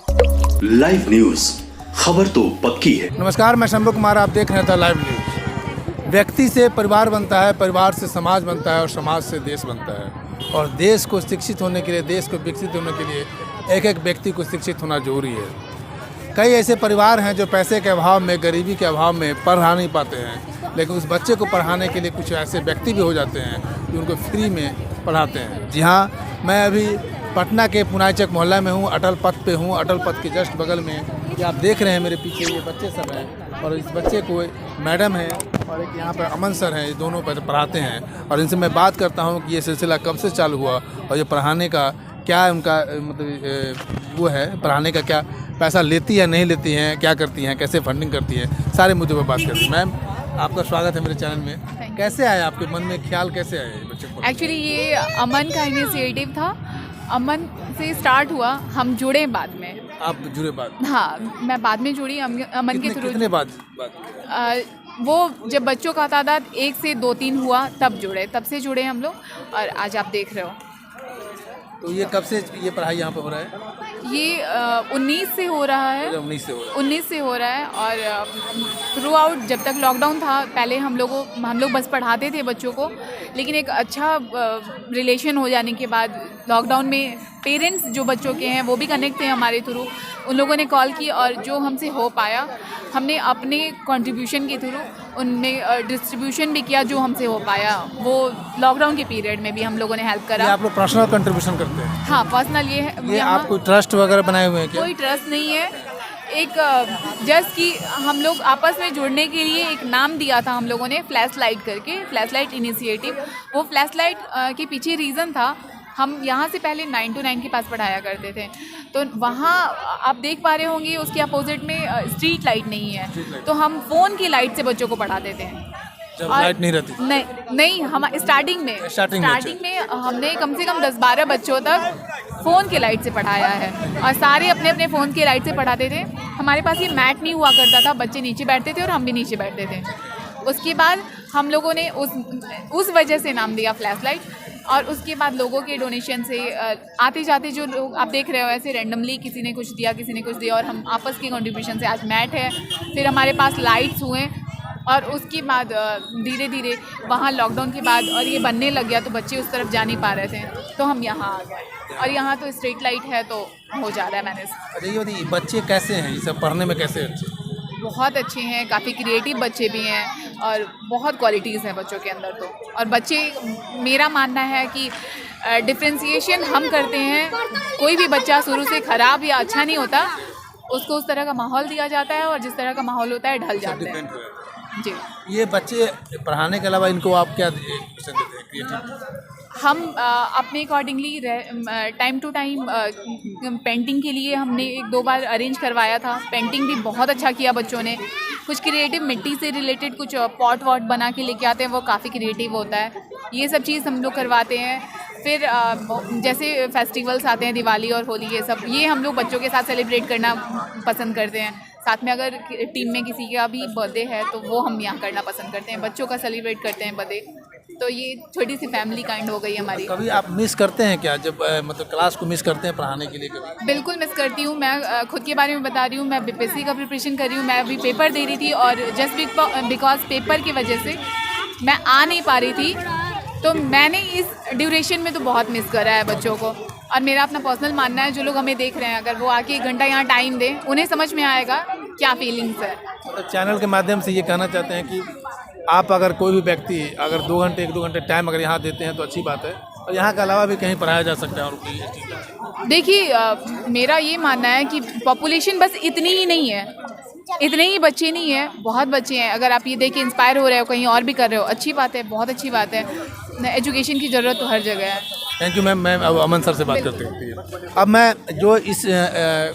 Live news, खबर तो पक्की है। नमस्कार, मैं शंभू कुमार, आप देख रहे थे लाइव न्यूज। व्यक्ति से परिवार बनता है, परिवार से समाज बनता है और समाज से देश बनता है। और देश को शिक्षित होने के लिए, देश को विकसित होने के लिए एक एक व्यक्ति को शिक्षित होना जरूरी है। कई ऐसे परिवार हैं जो पैसे के अभाव में, गरीबी के अभाव में पढ़ा नहीं पाते हैं, लेकिन उस बच्चे को पढ़ाने के लिए कुछ ऐसे व्यक्ति भी हो जाते हैं जो उनको फ्री में पढ़ाते हैं। जी हाँ, मैं अभी पटना के पुनाईचक मोहल्ला में हूँ, अटल पथ पे हूँ। अटल पथ के जस्ट बगल में ये आप देख रहे हैं मेरे पीछे, ये बच्चे सब हैं और इस बच्चे को मैडम है और एक यहाँ पर अमन सर हैं, ये दोनों पढ़ाते हैं। और इनसे मैं बात करता हूँ कि ये सिलसिला कब से चालू हुआ और ये पढ़ाने का क्या उनका मतलब वो है, पढ़ाने का क्या पैसा लेती है, नहीं लेती हैं, क्या करती हैं, कैसे फंडिंग करती हैं, सारे मुद्दों पर बात करती हैं। मैम, आपका स्वागत है मेरे चैनल में। कैसे आया आपके मन में ख्याल, कैसे आया ये बच्चे को? एक्चुअली ये अमन का इनिशिएटिव था, अमन से स्टार्ट हुआ, हम जुड़े बाद में। आप जुड़े बाद? हाँ, मैं बाद में जुड़ी अमन के थ्रू। कितने बाद? वो जब बच्चों का तादाद 1 से 2-3 हुआ तब जुड़े, तब से जुड़े हम लोग और आज आप देख रहे हो। तो ये कब से ये पढ़ाई यहाँ पे हो रहा है? ये 19 से हो रहा है। 19 से हो रहा है। 19 से हो रहा है और थ्रू आउट जब तक लॉकडाउन था, पहले हम लोग बस पढ़ाते थे बच्चों को, लेकिन एक अच्छा रिलेशन हो जाने के बाद लॉकडाउन में पेरेंट्स जो बच्चों के हैं वो भी कनेक्ट थे हमारे थ्रू। उन लोगों ने कॉल की और जो हमसे हो पाया हमने अपने कंट्रीब्यूशन के थ्रू उनमें डिस्ट्रीब्यूशन भी किया, जो हमसे हो पाया वो लॉकडाउन के पीरियड में भी हम लोगों ने हेल्प करा। आप लोग पर्सनल कंट्रीब्यूशन करते हैं? हाँ, पर्सनल। ये आप कोई ट्रस्ट वगैरह बनाए हुए हैं क्या? कोई ट्रस्ट नहीं है, एक जस्ट कि हम लोग आपस में जुड़ने के लिए एक नाम दिया था हम लोगों ने, फ्लैश लाइट करके, फ्लैश लाइट इनिशिएटिव। वो फ्लैश लाइट के पीछे रीज़न था, हम यहाँ से पहले 9 to 9 के पास पढ़ाया करते थे, तो वहाँ आप देख पा रहे होंगे उसके अपोजिट में स्ट्रीट लाइट नहीं है, तो हम फ़ोन की लाइट से बच्चों को पढ़ाते थे। जब लाइट नहीं रहती? नहीं, हम स्टार्टिंग में हमने कम से कम 10-12 बच्चों तक फ़ोन के लाइट से पढ़ाया है और सारे अपने अपने फ़ोन के लाइट से पढ़ाते थे। हमारे पास ये मैट नहीं हुआ करता था, बच्चे नीचे बैठते थे और हम भी नीचे बैठते थे। उसके बाद हम लोगों ने उस वजह से नाम दिया फ्लैश लाइट। और उसके बाद लोगों के डोनेशन से आते जाते जो लोग आप देख रहे हो, ऐसे रैंडमली किसी ने कुछ दिया, किसी ने कुछ दिया, और हम आपस के कंट्रीब्यूशन से आज मैट है, फिर हमारे पास लाइट्स हुए। और उसके बाद धीरे धीरे वहाँ लॉकडाउन के बाद और ये बनने लग गया तो बच्चे उस तरफ जा नहीं पा रहे थे, तो हम यहाँ आ गए और यहाँ तो स्ट्रीट लाइट है तो हो जा रहा है मैनेज। अच्छा, ये बताइए बच्चे कैसे हैं, ये सब पढ़ने में कैसे अच्छे? बहुत अच्छे हैं, काफ़ी क्रिएटिव बच्चे भी हैं और बहुत क्वालिटीज़ हैं बच्चों के अंदर तो। और बच्चे, मेरा मानना है कि डिफ्रेंशिएशन हम करते हैं, कोई भी बच्चा शुरू से ख़राब या अच्छा नहीं होता, उसको उस तरह का माहौल दिया जाता है और जिस तरह का माहौल होता है ढल जाते हैं। जी, ये बच्चे पढ़ाने के अलावा इनको आप क्या देते हैं क्रिएटिव? हम अपने accordingly time to time painting के लिए हमने 1-2 बार अरेंज करवाया था। पेंटिंग भी बहुत अच्छा किया बच्चों ने। कुछ क्रिएटिव मिट्टी से रिलेटेड कुछ पॉट वॉट बना के लेके आते हैं, वो काफ़ी क्रिएटिव होता है। ये सब चीज़ हम लोग करवाते हैं। फिर जैसे फेस्टिवल्स आते हैं, दिवाली और होली, ये हम लोग बच्चों के साथ सेलिब्रेट करना पसंद करते हैं। साथ में अगर टीम में किसी का भी बर्थडे है तो वो हम यहाँ करना पसंद करते हैं, बच्चों का सेलिब्रेट करते हैं बर्थडे। तो ये छोटी सी फैमिली काइंड हो गई हमारी। कभी आप मिस करते हैं क्या, जब मतलब क्लास को मिस करते हैं पढ़ाने के लिए कभी? बिल्कुल मिस करती हूँ। मैं खुद के बारे में बता रही हूँ, मैं बीपीएससी का प्रिपरेशन कर रही हूँ। मैं अभी पेपर दे रही थी और जस्ट बिकॉज पेपर की वजह से मैं आ नहीं पा रही थी, तो मैंने इस ड्यूरेशन में तो बहुत मिस करा है बच्चों को। और मेरा अपना पर्सनल मानना है, जो लोग हमें देख रहे हैं, अगर वो आके 1 घंटा यहाँ टाइम दें, उन्हें समझ में आएगा क्या फीलिंग्स है। मतलब चैनल के माध्यम से ये कहना चाहते हैं कि आप अगर कोई भी व्यक्ति अगर 2 घंटे 1-2 घंटे टाइम अगर यहाँ देते हैं तो अच्छी बात है, और यहाँ के अलावा भी कहीं पढ़ाया जा सकता है। और देखिए, मेरा ये मानना है कि पॉपुलेशन बस इतनी ही नहीं है, इतने ही बच्चे नहीं है, बहुत बच्चे हैं। अगर आप ये देख के इंस्पायर हो रहे हो, कहीं और भी कर रहे हो, अच्छी बात है, बहुत अच्छी बात है। एजुकेशन की ज़रूरत तो हर जगह है। Thank you ma'am. अब अमन सर से बात करते हैं। अब मैं जो इस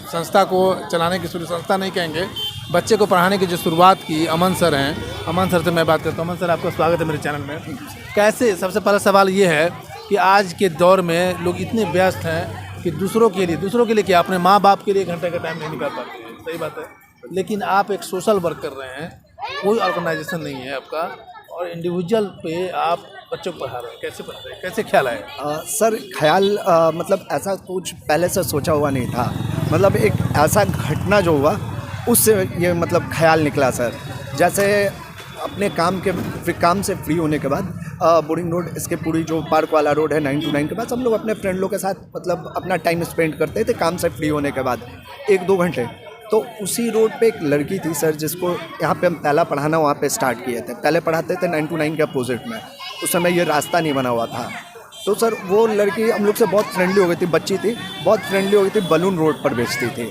संस्था को चलाने की संस्था नहीं कहेंगे, बच्चे को पढ़ाने की जो शुरुआत की अमन सर हैं, अमन सर से मैं बात करता हूँ। अमन सर, आपका स्वागत है मेरे चैनल में। कैसे, सबसे पहला सवाल ये है कि आज के दौर में लोग इतने व्यस्त हैं कि दूसरों के लिए क्या, अपने माँ बाप के लिए 1 घंटे का टाइम नहीं निकाल पाते हैं, सही बात है, लेकिन आप एक सोशल वर्क कर रहे हैं, कोई ऑर्गेनाइजेशन नहीं है आपका, और इंडिविजुअल पे आप बच्चों को पढ़ा रहे हैं, कैसे पढ़ा रहे हैं, कैसे ख्याल आया? सर ख्याल मतलब ऐसा कुछ पहले से सोचा हुआ नहीं था, मतलब एक ऐसा घटना जो हुआ उससे ये मतलब ख्याल निकला सर। जैसे अपने काम से फ्री होने के बाद बोरिंग रोड, इसके पूरी जो पार्क वाला रोड है 9 to 9 के बाद हम लोग अपने फ्रेंड लोग के साथ मतलब अपना टाइम स्पेंड करते थे काम से फ्री होने के बाद 1-2 घंटे। तो उसी रोड पे एक लड़की थी सर, जिसको यहाँ पे हम पहला पढ़ाना वहाँ पे स्टार्ट किए थे। पहले पढ़ाते थे 9 to 9 के अपोजिट में, उस समय ये रास्ता नहीं बना हुआ था। तो सर वो लड़की हम लोग से बहुत फ्रेंडली हो गई थी, बच्ची थी, बहुत फ्रेंडली हो गई थी, बलून रोड पर बेचती थी।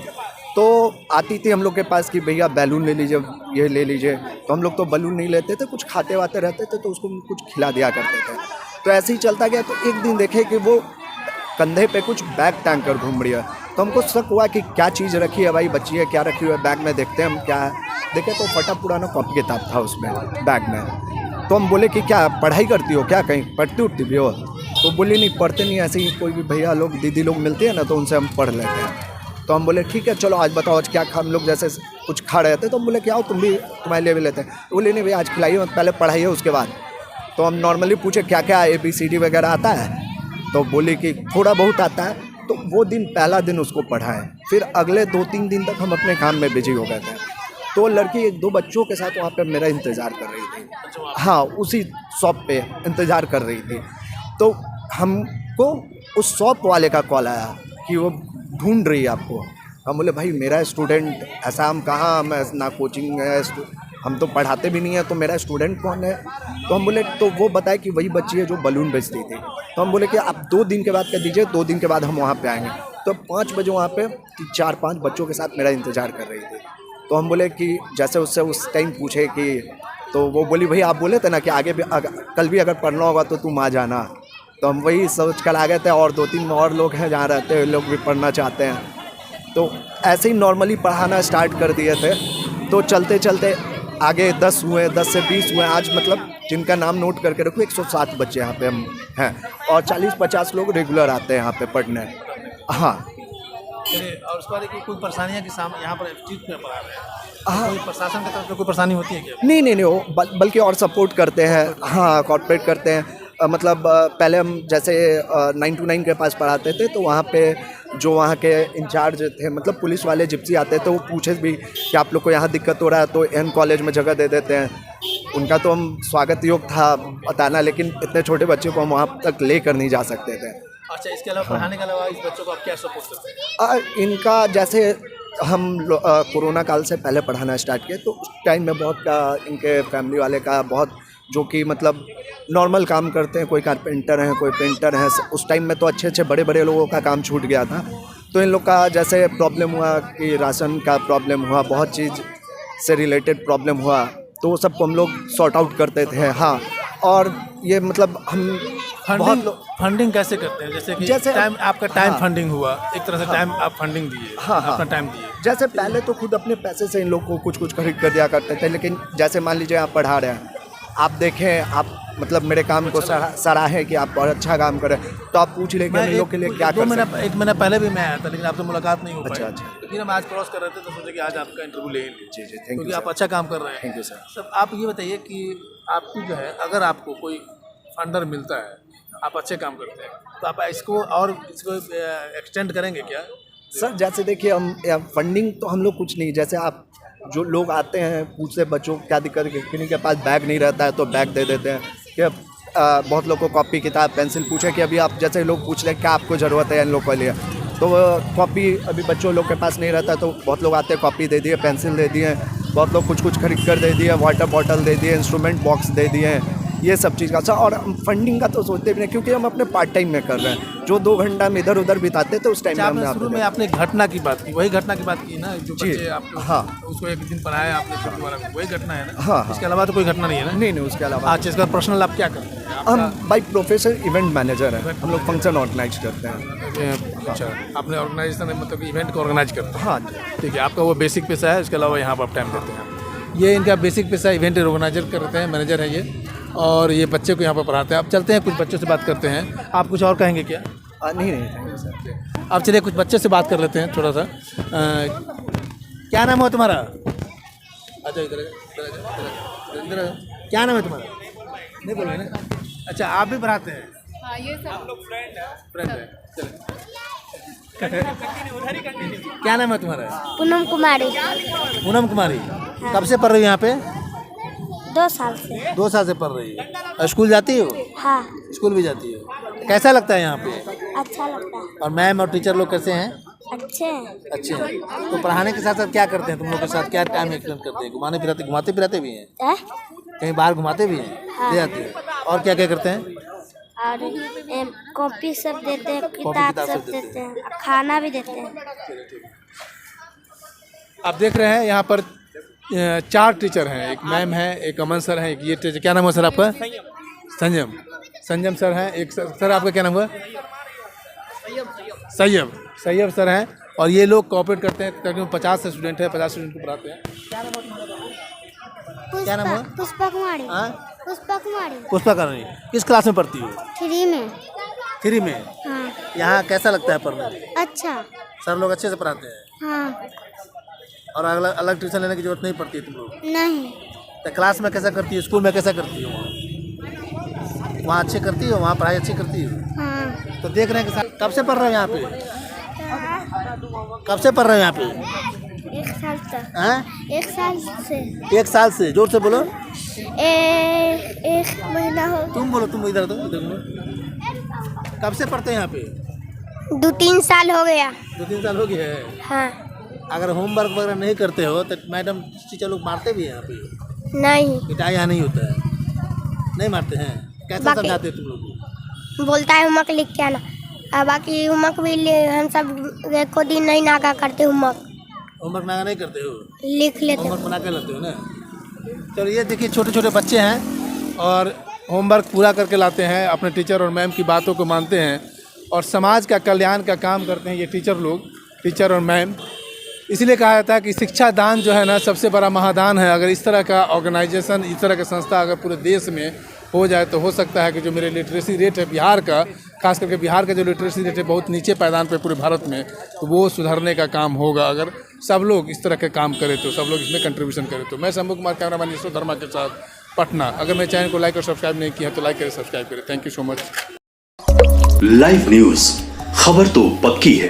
तो आती थी हम लोग के पास कि भैया बैलून ले लीजिए, ये ले लीजिए। तो हम लोग तो बैलून नहीं लेते थे, कुछ खाते वाते रहते थे तो उसको कुछ खिला दिया करते थे। तो ऐसे ही चलता गया। तो एक दिन देखे कि वो कंधे पे कुछ बैग टांग कर घूम रही है। तो हमको शक हुआ कि क्या चीज़ रखी है भाई, बच्ची है, क्या रखी हुई है बैग में, देखते हैं हम क्या है। देखे तो फटा पुराना कॉपी किताब था उसमें बैग में। तो हम बोले कि क्या पढ़ाई करती हो क्या, कहीं पढ़ती उठती भी हो? तो बोली नहीं, पढ़ते नहीं, ऐसे ही कोई भी भैया लोग दीदी लोग मिलते हैं ना तो उनसे हम पढ़ लेते हैं। तो हम बोले ठीक है चलो आज बताओ आज क्या हम लोग जैसे कुछ खा रहे थे तो हम बोले क्या हो तुम भी, तुम्हारे लिए भी लेते हैं। तो बोले नहीं भैया आज खिलाइए, पहले पढ़ाइए उसके बाद। तो हम नॉर्मली पूछे क्या क्या ABCD वगैरह आता है, तो बोले कि थोड़ा बहुत आता है। तो वो दिन पहला दिन उसको पढ़ाएं, फिर अगले 2-3 दिन तक हम अपने काम में बिजी हो गए थे। तो लड़की 1-2 बच्चों के साथ वहाँ पे मेरा इंतज़ार कर रही थी, हाँ उसी शॉप पे इंतज़ार कर रही थी। तो हमको उस शॉप वाले का कॉल आया कि वो ढूंढ रही है आपको। हम बोले भाई मेरा स्टूडेंट ऐसा, हम कहाँ, मैं ना कोचिंग है, हम तो पढ़ाते भी नहीं है, तो मेरा स्टूडेंट कौन है? तो हम बोले, तो वो बताए कि वही बच्ची है जो बलून बेचती थी। तो हम बोले कि आप 2 दिन के बाद कह दीजिए, 2 दिन के बाद हम वहाँ पे आएंगे। तो 5 बजे वहाँ पे 4-5 बच्चों के साथ मेरा इंतज़ार कर रही थी। तो हम बोले कि जैसे उससे उस टाइम पूछे कि, तो वो बोली भाई आप बोले थे ना कि आगे भी कल भी अगर पढ़ना होगा तो तुम आ जाना। तो हम वही सोच कर आ गए थे, और 2-3 और लोग हैं जहाँ रहते हैं, लोग भी पढ़ना चाहते हैं। तो ऐसे ही नॉर्मली पढ़ाना स्टार्ट कर दिए थे। तो चलते चलते आगे 10 हुए, 10 से 20 हुए। आज मतलब जिनका नाम नोट करके रखो 107 बच्चे यहाँ पे हम हैं, और 40-50 लोग रेगुलर आते हैं यहाँ पे पढ़ने। हाँ। और उसके बाद की कोई परेशानियाँ कि सामने यहाँ पर इंस्टीट्यूट में पढ़ा रहे हैं, कोई प्रशासन की तरफ से कोई परेशानी होती है क्या? नहीं वो बल्कि और सपोर्ट करते हैं, हाँ कॉर्पोरेट करते हैं। मतलब पहले हम जैसे 9 to 9 के पास पढ़ाते थे तो वहाँ पे जो वहाँ के इंचार्ज थे, मतलब पुलिस वाले जिप्सी आते थे, वो पूछे भी कि आप लोग को यहाँ दिक्कत हो रहा है तो एन कॉलेज में जगह दे देते हैं। उनका तो हम स्वागत योग था बताना, लेकिन इतने छोटे बच्चे को हम वहाँ तक लेकर नहीं जा सकते थे। अच्छा, इसके अलावा पढ़ाने के अलावा इस बच्चों को आप क्या सपोर्ट करते हैं? इनका जैसे हम कोरोना काल से पहले पढ़ाना स्टार्ट किया तो उस टाइम में बहुत इनके फैमिली वाले का बहुत, जो कि मतलब नॉर्मल काम करते हैं, कोई कारपेंटर हैं, कोई पेंटर हैं। उस टाइम में तो अच्छे बड़े लोगों का काम छूट गया था। तो इन लोग का जैसे प्रॉब्लम हुआ कि राशन का प्रॉब्लम हुआ, बहुत चीज़ से रिलेटेड प्रॉब्लम हुआ, तो वो सबको हम लोग सॉर्ट आउट करते थे। हाँ, और ये मतलब हम फंडिंग कैसे करते हैं? जैसे टाइम आपका टाइम फंडिंग हुआ, एक तरह से टाइम आप फंडिंग दिए, अपना टाइम दिए। जैसे पहले तो खुद अपने पैसे से इन लोग को कुछ खरीद कर दिया करते थे, लेकिन जैसे मान लीजिए आप पढ़ा रहे हैं, आप देखें, आप मतलब मेरे काम को सराहें कि आप बहुत अच्छा काम करें, तो आप पूछ लें कि इन लोग के लिए क्या कर सकते हैं। 1 महीना पहले भी मैं आया था, लेकिन आपसे मुलाकात नहीं हो पाई। अच्छा। लेकिन हम आज क्रॉस कर रहे थे तो सोचे कि आज आपका इंटरव्यू ले लीजिए। जी थैंक क्योंकि यू, आप अच्छा काम कर रहे हैं। Thank you sir. सब आप ये बताइए कि आपकी जो है, अगर आपको कोई फंडर मिलता है, आप अच्छे काम करते हैं, तो आप इसको एक्सटेंड करेंगे क्या? सर जैसे देखिए, हम फंडिंग तो हम लोग कुछ नहीं, जैसे आप जो लोग आते हैं पूछते बच्चों को क्या दिक्कत है, किन्हीं के पास बैग नहीं रहता है तो बैग दे देते हैं। कि बहुत लोग को कॉपी किताब पेंसिल पूछे कि अभी आप जैसे लोग पूछ लें क्या आपको ज़रूरत है इन लोग के लिए, तो कॉपी अभी बच्चों लोग के पास नहीं रहता तो बहुत लोग आते हैं, कॉपी दे दिए, पेंसिल दे दिए, बहुत लोग कुछ खरीद कर दे दिए, वाटर बॉटल दे दिए, इंस्ट्रूमेंट बॉक्स दे दिए, ये सब चीज़ का। और फंडिंग का तो सोचते भी नहीं, क्योंकि हम अपने पार्ट टाइम में कर रहे हैं। जो 2 घंटा हम इधर उधर बिताते तो उस टाइम में हमने शुरू में आपने घटना की बात की, वही घटना की बात की ना, जो बच्चे आपको, हाँ, उसको एक दिन पढ़ाया आपने, वही घटना है ना? हाँ। इसके अलावा तो कोई घटना नहीं है ना? नहीं उसके अलावा। अच्छा, इसका पर्सनल आप क्या करते हैं? हम बाई प्रोफेशन इवेंट मैनेजर हैं, हम लोग फंक्शन ऑर्गेनाइज करते हैं। अच्छा, आपने ऑर्गेनाइजेशन मतलब इवेंट को ऑर्गेनाइज करते हैं? हाँ ठीक है, आपका वो बेसिक पैसा है, इसके अलावा यहाँ पर आप टाइम देते हैं। ये इनका बेसिक पैसा इवेंट ऑर्गेनाइजर करते हैं, मैनेजर है ये, और ये बच्चे को यहाँ पर पढ़ाते हैं। अब चलते हैं, कुछ बच्चों से बात करते हैं। आप कुछ और कहेंगे क्या? नहीं थैंक यू सर। अब चलिए कुछ बच्चे से बात कर लेते हैं थोड़ा सा। क्या नाम है तुम्हारा? अच्छा, इधर क्या नाम है तुम्हारा? नहीं बोलोगे ना? अच्छा, आप भी पढ़ाते हैं? हाँ, ये सब फ्रेंड है, क्या नाम है तुम्हारा? पूनम कुमारी। पूनम कुमारी, कब से पढ़ रही हो यहाँ पे? 2 साल से। 2 साल से पढ़ रही है। और स्कूल जाती हो? हाँ, स्कूल भी जाती हो? कैसा लगता है यहाँ पे? अच्छा लगता है। और मैम और टीचर लोग कैसे हैं? अच्छे हैं। अच्छे हैं। तो पढ़ाने के साथ साथ क्या करते हैं तुम लोग के साथ? क्या टाइम एक्सपेंड करते हैं? घुमाते फिराते भी हैं? हैं? कहीं बाहर घुमाते भी हैं? हाँ। ले जाते हैं। और क्या क्या करते हैं? और कॉपी सब देते हैं, किताब सब देते हैं, खाना भी देते हैं। आप देख रहे हैं यहाँ पर 4 टीचर हैं। एक मैम है, एक अमन सर है, एक ये टीचर। क्या नाम है सर आपका? संजम। संजम सर हैं। एक सर आपका क्या नाम हुआ? सैयब सर हैं। और ये लोग कोऑपरेट करते हैं। तकरीबन 50 से स्टूडेंट है, 50 स्टूडेंट को पढ़ाते हैं। क्या नाम हुआ? पुष्पा कुमारी। हाँ? पुष्पा करनी। किस क्लास में पढ़ती हो? 3 में। 3 में। हाँ। यहाँ कैसा लगता है पढ़ने? अच्छा। सर लोग अच्छे से पढ़ाते हैं? हाँ। और अलग अलग ट्यूशन लेने की जरूरत नहीं पड़ती है तुम लोग? नहीं। तो क्लास में कैसा करती हो? स्कूल में कैसा करती हो? वहाँ अच्छे करती हो? वहाँ पढ़ाई अच्छी करती हो? हाँ। तो देख रहे हैं कि कब से पढ़ रहे हो यहाँ पे? कब से पढ़ रहे हो यहाँ पे? 1 साल तक। हैं? 1 साल से। 1 साल से। जोर से बोलो। 1 महीना हो। तुम बोलो, तुम इधर बोलो। कब से पढ़ते हैं यहाँ पे? 2-3 साल हो गया। 2-3 साल हो गए हैं। हाँ। अगर होमवर्क वगैरह नहीं करते हो तो मैडम टीचर लोग मारते भी हैं यहाँ पे? नहीं। पिटाई यहाँ नहीं होता है? नहीं मारते हैं? कैसे समझाते हैं तुम लोग को? बोलता है होमवर्क लिख के आना। और बाकी होमवर्क भी हम सब एको दिन नहीं नागा करते। होमवर्क नागा नहीं करते हो? लिख लेते। होमवर्क बना कर लेते हो ना? चलो, ये देखिए छोटे छोटे बच्चे हैं और होमवर्क पूरा करके लाते हैं, अपने टीचर और मैम की बातों को मानते हैं और समाज का कल्याण का काम करते हैं ये टीचर लोग, टीचर और मैम। इसलिए कहा जाता है कि शिक्षा दान जो है ना सबसे बड़ा महादान है। अगर इस तरह का ऑर्गेनाइजेशन, इस तरह का संस्था अगर पूरे देश में हो जाए तो हो सकता है कि जो मेरे लिटरेसी रेट है बिहार का, खास करके बिहार का जो लिटरेसी रेट है बहुत नीचे पायदान पे पूरे भारत में, तो वो सुधरने का काम होगा अगर सब लोग इस तरह के काम करें तो, सब लोग इसमें कंट्रीब्यूशन करें तो। मैं शंभू कुमार, कैमरामैन यशोध धर्मा के साथ, पटना। अगर मेरे चैनल को लाइक और सब्सक्राइब नहीं किया तो लाइक करें, सब्सक्राइब करें। Thank you so much. Live news, खबर तो पक्की है।